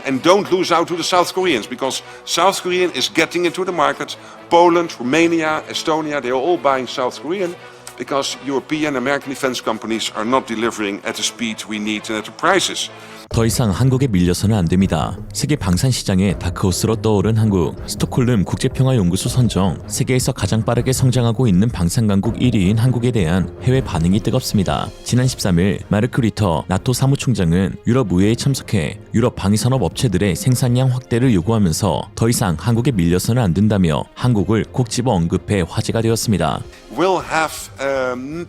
And don't lose out to the South Koreans, because South Korean is getting into the market. Poland, Romania, Estonia, they are all buying South Korean because European, American defense companies are not delivering at the speed we need and at the prices. 더 이상 한국에 밀려서는 안 됩니다. 세계 방산 시장의 다크호스로 떠오른 한국. 스톡홀름 국제평화연구소 선정 세계에서 가장 빠르게 성장하고 있는 방산 강국 1위인 한국에 대한 해외 반응이 뜨겁습니다. 지난 13일 마르크 리터 나토 사무총장은 유럽 의회에 참석해 유럽 방위산업 업체들의 생산량 확대를 요구하면서 더 이상 한국에 밀려서는 안 된다며 한국을 꼭 집어 언급해 화제가 되었습니다. We'll have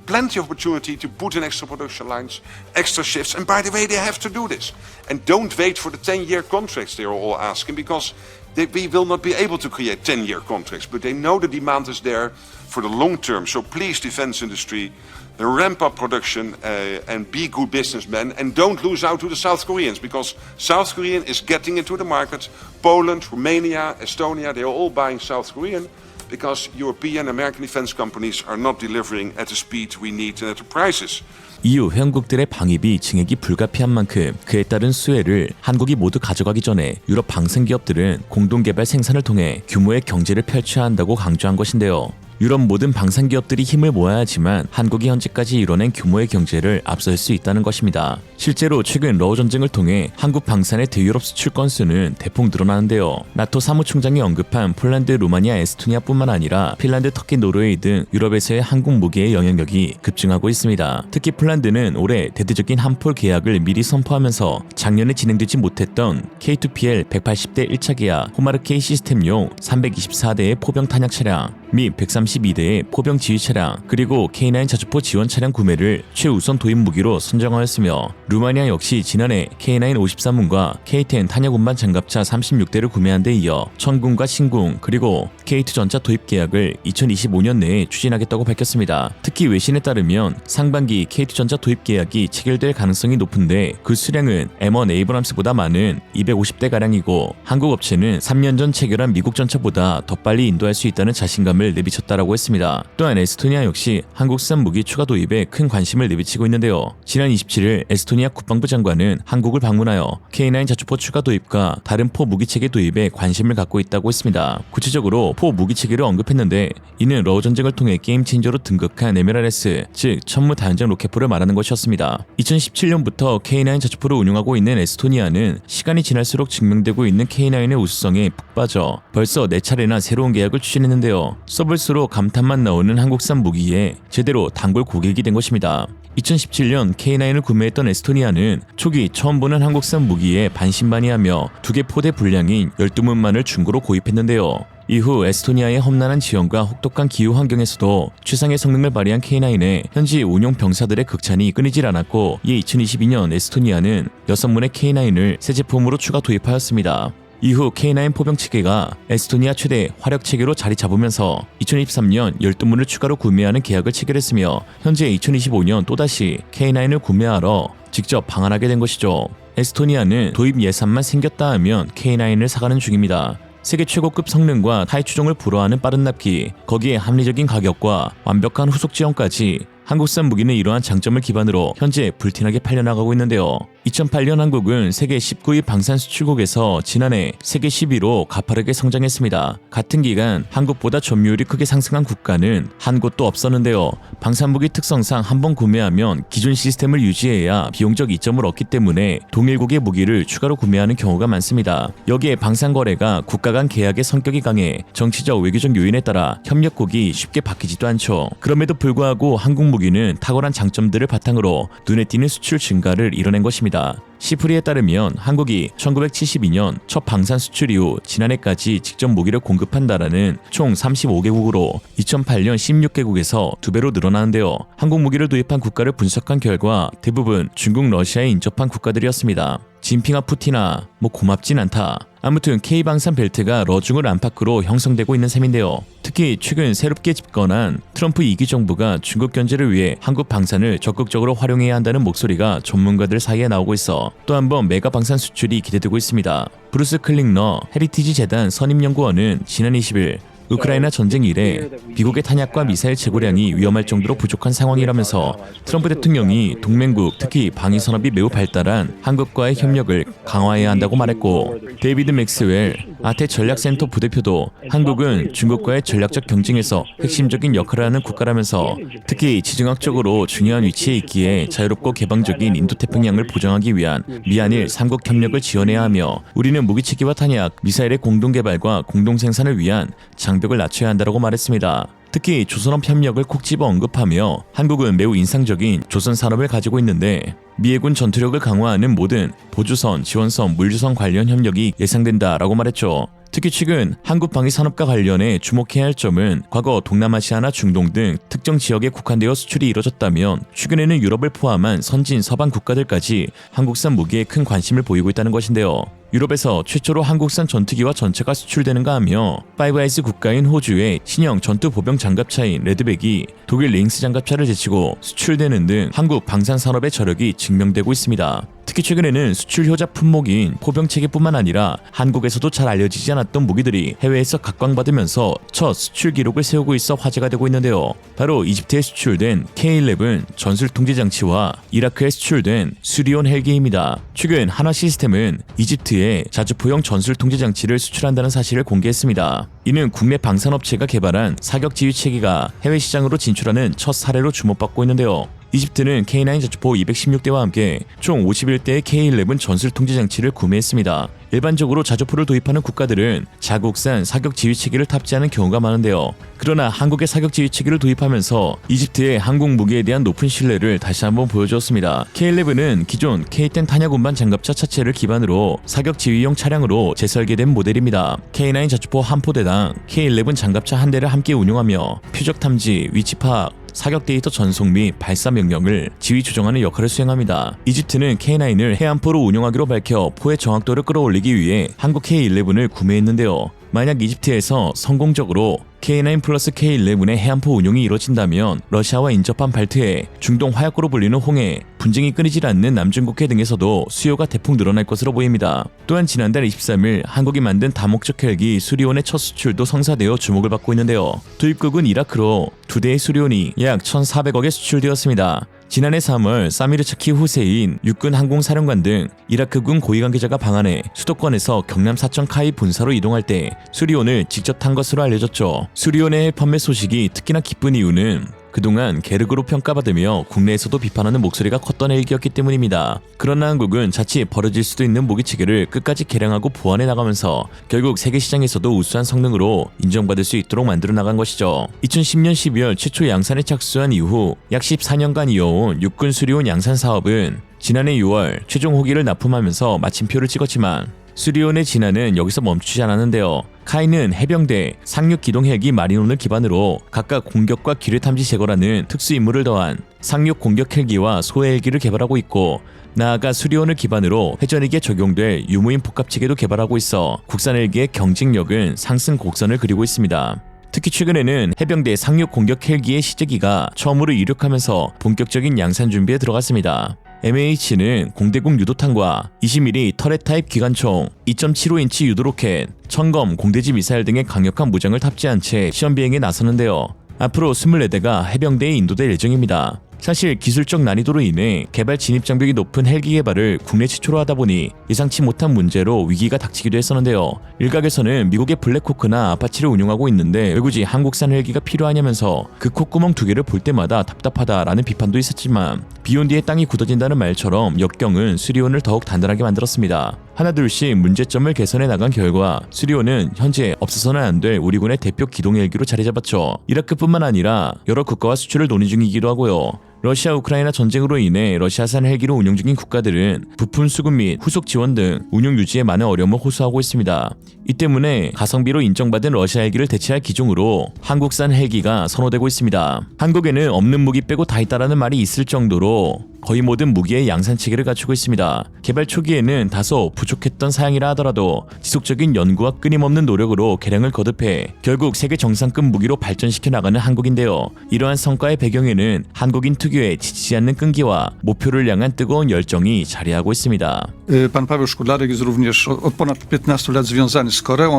plenty of opportunity to put in extra production lines, extra shifts, and by the way, they have to do this. And don't wait for the 10-year contracts they are all asking, because we will not be able to create 10-year contracts, but they know the demand is there for the long term. So please, defense industry, ramp up production and be good businessmen, and don't lose out to the South Koreans, because South Korean is getting into the market. Poland, Romania, Estonia, they are all buying South Korean because European, American defense companies are not delivering at the speed we need and at the prices. 이후 회원국들의 방위비 증액이 불가피한 만큼 그에 따른 수혜를 한국이 모두 가져가기 전에 유럽 방산 기업들은 공동개발 생산을 통해 규모의 경제를 펼쳐야 한다고 강조한 것인데요. 유럽 모든 방산 기업들이 힘을 모아야 하지만 한국이 현재까지 이뤄낸 규모의 경제를 앞설 수 있다는 것입니다. 실제로 최근 러우 전쟁을 통해 한국 방산의 대유럽 수출 건수는 대폭 늘어나는데요. 나토 사무총장이 언급한 폴란드, 루마니아, 에스토니아뿐만 아니라 핀란드, 터키, 노르웨이 등 유럽에서의 한국 무기의 영향력이 급증하고 있습니다. 특히 폴란드는 올해 대대적인 한폴 계약을 미리 선포하면서 작년에 진행되지 못했던 K2PL 180대 1차 계약, 호마르K 시스템용 324대의 포병 탄약 차량, 및 132대의 포병 지휘 차량, 그리고 K9 자주포 지원 차량 구매를 최우선 도입 무기로 선정하였으며, 루마니아 역시 지난해 K9 53문과 K10 탄약 운반 장갑차 36대를 구매한 데 이어 천궁과 신궁 그리고 K2 전차 도입 계약을 2025년 내에 추진하겠다고 밝혔습니다. 특히 외신에 따르면 상반기 K2 전차 도입 계약이 체결될 가능성이 높은데 그 수량은 M1 에이브람스보다 많은 250대가량이고 한국 업체는 3년 전 체결한 미국 전차보다 더 빨리 인도할 수 있다는 자신감을 내비쳤다라고 했습니다. 또한 에스토니아 역시 한국산 무기 추가 도입에 큰 관심을 내비치고 있는데요. 지난 27일 에스토니아 국방부 장관은 한국을 방문하여 K9 자주포 추가 도입과 다른 포 무기체계 도입에 관심을 갖고 있다고 했습니다. 구체적으로 포 무기체계를 언급했는데 이는 러우 전쟁을 통해 게임 체인저로 등극한 MLRS, 즉 천무 다연장 로켓포를 말하는 것이었습니다. 2017년부터 K9 자주포를 운용하고 있는 에스토니아는 시간이 지날수록 증명되고 있는 K9의 우수성에 푹 빠져 벌써 4차례나 새로운 계약을 추진했는데요. 써볼수록 감탄만 나오는 한국산 무기에 제대로 단골 고객이 된 것입니다. 2017년 K9을 구매했던 에스토니아는 초기 처음 보는 한국산 무기에 반신반의하며 2개 포대 분량인 12문만을 중고로 구입했는데요. 이후 에스토니아의 험난한 지형과 혹독한 기후 환경에서도 최상의 성능을 발휘한 K9의 현지 운용 병사들의 극찬이 끊이질 않았고, 이에 2022년 에스토니아는 6문의 K9을 새 제품으로 추가 도입하였습니다. 이후 K9 포병 체계가 에스토니아 최대 화력 체계로 자리 잡으면서 2023년 12문을 추가로 구매하는 계약을 체결했으며 현재 2025년 또다시 K9을 구매하러 직접 방한하게 된 것이죠. 에스토니아는 도입 예산만 생겼다 하면 K9을 사가는 중입니다. 세계 최고급 성능과 타이 추종을 불허하는 빠른 납기, 거기에 합리적인 가격과 완벽한 후속 지원까지 한국산 무기는 이러한 장점을 기반으로 현재 불티나게 팔려나가고 있는데요. 2008년 한국은 세계 19위 방산 수출국에서 지난해 세계 10위로 가파르게 성장했습니다. 같은 기간 한국보다 점유율이 크게 상승한 국가는 한 곳도 없었는데요. 방산무기 특성상 한번 구매하면 기존 시스템을 유지해야 비용적 이점을 얻기 때문에 동일국의 무기를 추가로 구매하는 경우가 많습니다. 여기에 방산거래가 국가 간 계약의 성격이 강해 정치적 외교적 요인에 따라 협력국이 쉽게 바뀌지도 않죠. 그럼에도 불구하고 한국 무기는 탁월한 장점들을 바탕으로 눈에 띄는 수출 증가를 이뤄낸 것입니다. 시프리에 따르면 한국이 1972년 첫 방산 수출 이후 지난해까지 직접 무기를 공급한 나라는 총 35개국으로 2008년 16개국에서 2배로 늘어나는데요. 한국 무기를 도입한 국가를 분석한 결과 대부분 중국, 러시아에 인접한 국가들이었습니다. 진핑아 푸틴아 고맙진 않다. 아무튼 K방산 벨트가 러중을 안팎으로 형성되고 있는 셈인데요. 특히 최근 새롭게 집권한 트럼프 2기 정부가 중국 견제를 위해 한국 방산을 적극적으로 활용해야 한다는 목소리가 전문가들 사이에 나오고 있어 또 한 번 메가 방산 수출이 기대되고 있습니다. 브루스 클링너 헤리티지 재단 선임연구원은 지난 20일 우크라이나 전쟁 이래 미국의 탄약과 미사일 재고량이 위험할 정도로 부족한 상황이라면서 트럼프 대통령이 동맹국, 특히 방위 산업이 매우 발달한 한국과의 협력을 강화해야 한다고 말했고, 데이비드 맥스웰 아태 전략센터 부대표도 한국은 중국과의 전략적 경쟁에서 핵심적인 역할을 하는 국가라면서 특히 지정학적으로 중요한 위치에 있기에 자유롭고 개방적인 인도태평양을 보장하기 위한 미한일 3국 협력을 지원해야 하며, 우리는 무기체계와 탄약, 미사일의 공동 개발과 공동 생산을 위한 장벽을 낮춰야 한다고 말했습니다. 특히 조선업 협력을 콕 집어 언급하며 한국은 매우 인상적인 조선 산업을 가지고 있는데 미해군 전투력을 강화하는 모든 보주선, 지원선, 물류선 관련 협력이 예상된다라고 말했죠. 특히 최근 한국 방위 산업과 관련해 주목해야 할 점은 과거 동남아시아나 중동 등 특정 지역에 국한되어 수출이 이뤄졌다면 최근에는 유럽을 포함한 선진 서방 국가들까지 한국산 무기에 큰 관심을 보이고 있다는 것인데요. 유럽에서 최초로 한국산 전투기와 전차가 수출되는가 하며 파이브아이스 국가인 호주의 신형 전투 보병 장갑차인 레드백이 독일 링스 장갑차를 제치고 수출되는 등 한국 방산 산업의 저력이 증명되고 있습니다. 특히 최근에는 수출 효자 품목인 포병체계뿐만 아니라 한국에서도 잘 알려지지 않았던 무기들이 해외에서 각광받으면서 첫 수출 기록을 세우고 있어 화제가 되고 있는데요. 바로 이집트에 수출된 K-11 전술 통제 장치와 이라크에 수출된 수리온 헬기입니다. 최근 한화 시스템은 이집트에 자주포용 전술 통제 장치를 수출한다는 사실을 공개했습니다. 이는 국내 방산업체가 개발한 사격 지휘 체계가 해외 시장으로 진출하는 첫 사례로 주목받고 있는데요. 이집트는 K9 자주포 216대와 함께 총 51대의 K-11 전술 통제 장치를 구매했습니다. 일반적으로 자주포를 도입하는 국가들은 자국산 사격 지휘 체계를 탑재하는 경우가 많은데요. 그러나 한국의 사격 지휘 체계를 도입하면서 이집트의 항공 무기에 대한 높은 신뢰를 다시 한번 보여주었습니다. K-11은 기존 K-10 탄약 운반 장갑차 차체를 기반으로 사격 지휘용 차량으로 재설계된 모델입니다. K9 자주포 한 포대당 K-11 장갑차 한 대를 함께 운용하며 표적 탐지, 위치 파악, 사격 데이터 전송 및 발사 명령을 지휘 조정하는 역할을 수행합니다. 이집트는 K9을 해안포로 운용하기로 밝혀 포의 정확도를 끌어올리기 위해 한국 K11을 구매했는데요. 만약 이집트에서 성공적으로 K9 플러스 K11의 해안포 운용이 이뤄진다면 러시아와 인접한 발트해, 중동 화약고로 불리는 홍해, 분쟁이 끊이질 않는 남중국해 등에서도 수요가 대폭 늘어날 것으로 보입니다. 또한 지난달 23일 한국이 만든 다목적 헬기 수리온의 첫 수출도 성사되어 주목을 받고 있는데요. 도입국은 이라크로 2대의 수리온이 약 1,400억에 수출되었습니다. 지난해 3월 사미르차키 후세인 육군 항공사령관 등 이라크군 고위 관계자가 방한해 수도권에서 경남 사천 카이 본사로 이동할 때 수리온을 직접 탄 것으로 알려졌죠. 수리온의 판매 소식이 특히나 기쁜 이유는 그동안 계륵으로 평가받으며 국내에서도 비판하는 목소리가 컸던 헬기였기 때문입니다. 그러나 한국은 자칫 버려질 수도 있는 무기체계를 끝까지 개량하고 보완해 나가면서 결국 세계 시장에서도 우수한 성능으로 인정받을 수 있도록 만들어 나간 것이죠. 2010년 12월 최초 양산에 착수한 이후 약 14년간 이어온 육군 수리온 양산 사업은 지난해 6월 최종 호기를 납품하면서 마침표를 찍었지만 수리온의 진화는 여기서 멈추지 않았는데요. 카이는 해병대, 상륙 기동 헬기 마리논을 기반으로 각각 공격과 기뢰 탐지 제거라는 특수 임무를 더한 상륙 공격 헬기와 소해 헬기를 개발하고 있고, 나아가 수리온을 기반으로 회전익에 적용될 유무인 복합체계도 개발하고 있어 국산 헬기의 경쟁력은 상승 곡선을 그리고 있습니다. 특히 최근에는 해병대 상륙 공격 헬기의 시제기가 처음으로 이륙하면서 본격적인 양산 준비에 들어갔습니다. MAH는 공대공 유도탄과 20mm 터렛 타입 기관총, 2.75인치 유도로켓, 천검, 공대지 미사일 등의 강력한 무장을 탑재한 채 시험 비행에 나서는데요. 앞으로 24대가 해병대에 인도될 예정입니다. 사실 기술적 난이도로 인해 개발 진입 장벽이 높은 헬기 개발을 국내 최초로 하다 보니 예상치 못한 문제로 위기가 닥치기도 했었는데요. 일각에서는 미국의 블랙호크나 아파치를 운용하고 있는데 왜 굳이 한국산 헬기가 필요하냐면서 그 콧구멍 2개를 볼 때마다 답답하다라는 비판도 있었지만 비온 뒤에 땅이 굳어진다는 말처럼 역경은 수리온을 더욱 단단하게 만들었습니다. 하나둘씩 문제점을 개선해 나간 결과 수리온은 현재 없어서는 안 될 우리군의 대표 기동 헬기로 자리 잡았죠. 이라크뿐만 아니라 여러 국가와 수출을 논의 중이기도 하고요. 러시아 우크라이나 전쟁으로 인해 러시아산 헬기를 운용 중인 국가들은 부품 수급 및 후속 지원 등 운용 유지에 많은 어려움을 호소하고 있습니다. 이 때문에 가성비로 인정받은 러시아 헬기를 대체할 기종으로 한국산 헬기가 선호되고 있습니다. 한국에는 없는 무기 빼고 다 있다라는 말이 있을 정도로 거의 모든 무기의 양산 체계를 갖추고 있습니다. 개발 초기에는 다소 부족했던 사양이라 하더라도 지속적인 연구와 끊임없는 노력으로 개량을 거듭해 결국 세계 정상급 무기로 발전시켜 나가는 한국인데요. 이러한 성과의 배경에는 한국인 특유의 지치지 않는 끈기와 목표를 향한 뜨거운 열정이 자리하고 있습니다. Pan Paweł Szkudlarek jest również od ponad 15 lat związany z Koreą,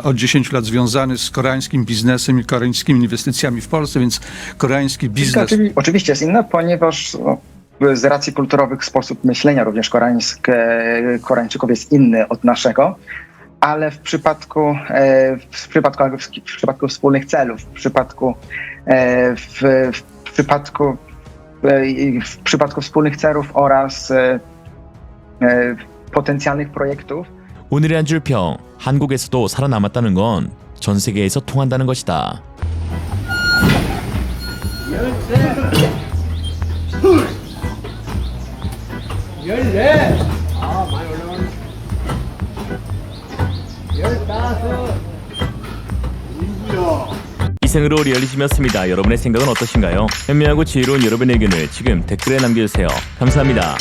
od 10 lat związany z koreańskim biznesem i koreańskimi inwestycjami w Polsce, więc koreański biznes... Oczywiście jest inna, ponieważ z racji kulturowych sposób myślenia również Koreańczyków jest inny od naszego, ale w przypadku wspólnych celów, w przypadku wspólnych celów oraz potencjalnych projektów. 오늘의 한 줄 평. 한국에서도 살아남았다는 건 전 세계에서 통한다는 것이다. 이생으로 리얼리즘이었습니다. 여러분의 생각은 어떠신가요? 현명하고 지혜로운 여러분의 의견을 지금 댓글에 남겨주세요. 감사합니다.